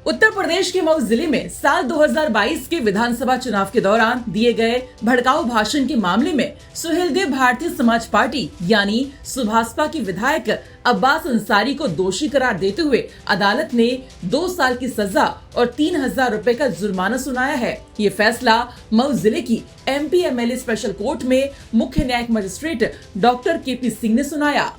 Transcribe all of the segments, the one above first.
उत्तर प्रदेश के मऊ जिले में साल 2022 के विधानसभा चुनाव के दौरान दिए गए भड़काऊ भाषण के मामले में सुहेलदेव भारतीय समाज पार्टी यानी सुभासपा की विधायक अब्बास अंसारी को दोषी करार देते हुए अदालत ने 2 साल की सजा और 3,000 रुपए का जुर्माना सुनाया है। ये फैसला मऊ जिले की MP MLA स्पेशल कोर्ट में मुख्य न्यायिक मजिस्ट्रेट डॉक्टर KP सिंह ने सुनाया।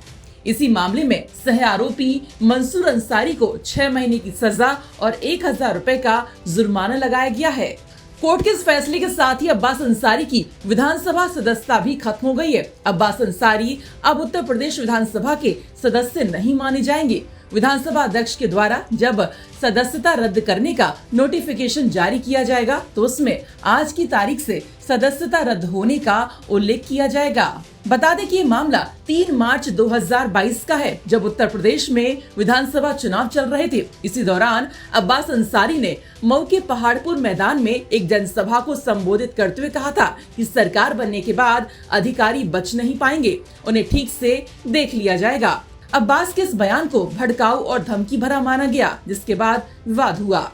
इसी मामले में सह आरोपी मंसूर अंसारी को 6 महीने की सजा और 1,000 रुपए का जुर्माना लगाया गया है। कोर्ट के इस फैसले के साथ ही अब्बास अंसारी की विधानसभा सदस्यता भी खत्म हो गई है। अब्बास अंसारी अब उत्तर प्रदेश विधानसभा के सदस्य नहीं माने जाएंगे। विधानसभा अध्यक्ष के द्वारा जब सदस्यता रद्द करने का नोटिफिकेशन जारी किया जाएगा तो उसमें आज की तारीख से सदस्यता रद्द होने का उल्लेख किया जाएगा। बता दें कि ये मामला 3 मार्च 2022 का है, जब उत्तर प्रदेश में विधानसभा चुनाव चल रहे थे। इसी दौरान अब्बास अंसारी ने मऊ के पहाड़पुर मैदान में एक जनसभा को संबोधित करते हुए कहा था कि सरकार बनने के बाद अधिकारी बच नहीं पाएंगे, उन्हें ठीक से देख लिया जाएगा। अब्बास के इस बयान को भड़काऊ और धमकी भरा माना गया, जिसके बाद विवाद हुआ।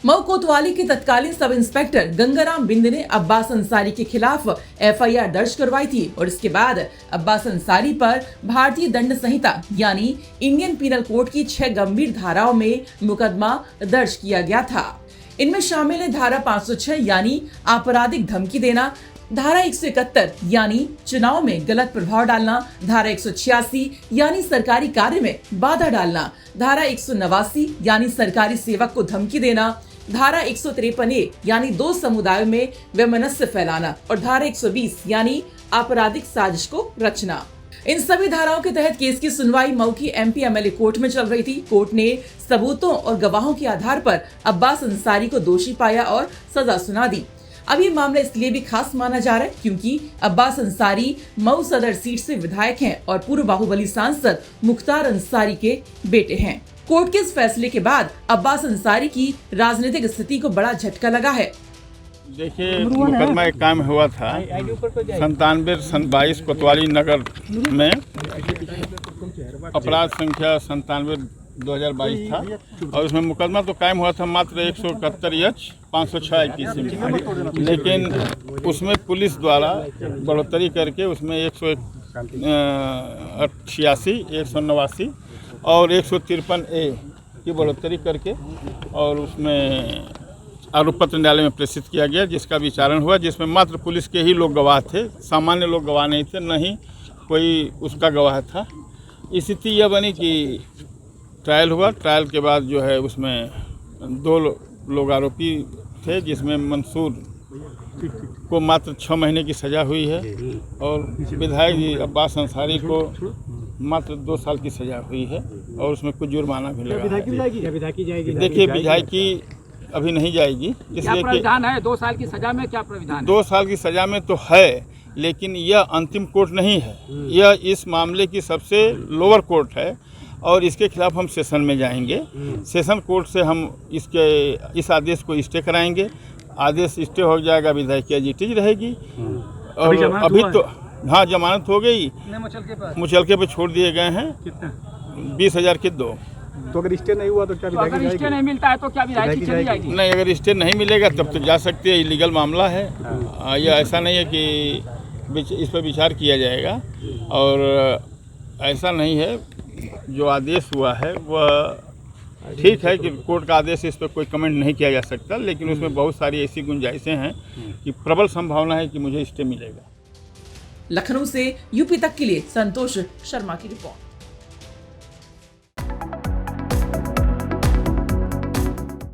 मऊ कोतवाली के तत्कालीन सब इंस्पेक्टर गंगाराम बिंद ने अब्बास अंसारी के खिलाफ FIR दर्ज करवाई थी और इसके बाद अब्बास अंसारी पर भारतीय दंड संहिता यानी इंडियन पीनल कोड की 6 गंभीर धाराओं में मुकदमा दर्ज किया गया था। इनमें शामिल है धारा 506 यानी आपराधिक धमकी देना, धारा 171 यानी चुनाव में गलत प्रभाव डालना, धारा 186 यानी सरकारी कार्य में बाधा डालना, धारा 189 यानी सरकारी सेवक को धमकी देना, धारा 153A यानी 2 समुदायों में वैमनस्य फैलाना और धारा 120 यानी आपराधिक साजिश को रचना। इन सभी धाराओं के तहत केस की सुनवाई मऊ की MP MLA कोर्ट में चल रही थी। कोर्ट ने सबूतों और गवाहों के आधार पर अब्बास अंसारी को दोषी पाया और सजा सुना दी। अब ये मामला इसलिए भी खास माना जा रहा है क्योंकि अब्बास अंसारी मऊ सदर सीट से विधायक हैं और पूर्व बाहुबली सांसद मुख्तार अंसारी के बेटे हैं। कोर्ट के इस फैसले के बाद अब्बास अंसारी की राजनीतिक स्थिति को बड़ा झटका लगा है। देखिए, मुकदमा एक काम हुआ था 97/22 कोतवाली नगर में, अपराध संख्या 97/2022 था और उसमें मुकदमा तो कायम हुआ था मात्र 171 506 IPC में, लेकिन उसमें पुलिस द्वारा बढ़ोतरी करके उसमें 186, 189 और 153A की बढ़ोतरी करके और उसमें आरोप पत्र न्यायालय में प्रेषित किया गया, जिसका विचारण हुआ, जिसमें मात्र पुलिस के ही लोग गवाह थे, सामान्य लोग गवाह नहीं थे, न ही कोई उसका गवाह था। स्थिति यह बनी कि ट्रायल हुआ। ट्रायल के बाद जो है उसमें 2 लोग आरोपी थे, जिसमें मंसूर को मात्र 6 महीने की सज़ा हुई है और विधायक जी अब्बास अंसारी को मात्र 2 साल की सज़ा हुई है और उसमें कुछ जुर्माना भी लगा है। देखिए, विधायकी अभी नहीं जाएगी, इसलिए प्रावधान है 2 साल की सजा में। क्या प्रावधान है? 2 साल की सजा में तो है, लेकिन यह अंतिम कोर्ट नहीं है, यह इस मामले की सबसे लोअर कोर्ट है और इसके खिलाफ हम सेशन में जाएंगे। सेशन कोर्ट से हम इस आदेश को स्टे कराएंगे। आदेश स्टे हो जाएगा, विधायक की एजिटेज रहेगी और अभी तो हाँ जमानत हो गई, मुचलके पे छोड़ दिए गए हैं। 20,000 के 2। तो अगर स्टे नहीं हुआ तो क्या विधायक अगर स्टे नहीं मिलता है तो क्या विधायक चली जाएगी? नहीं, अगर स्टे नहीं मिलेगा तब तो जा सकते हैं, इलीगल मामला है। यह ऐसा नहीं है कि इस पर विचार किया जाएगा और ऐसा नहीं है। जो आदेश हुआ है वह ठीक है कि कोर्ट का आदेश, इस पर कोई कमेंट नहीं किया जा सकता, लेकिन उसमें बहुत सारी ऐसी गुंजाइशें हैं कि प्रबल संभावना है कि मुझे स्टे मिलेगा। लखनऊ से UP तक के लिए संतोष शर्मा की रिपोर्ट।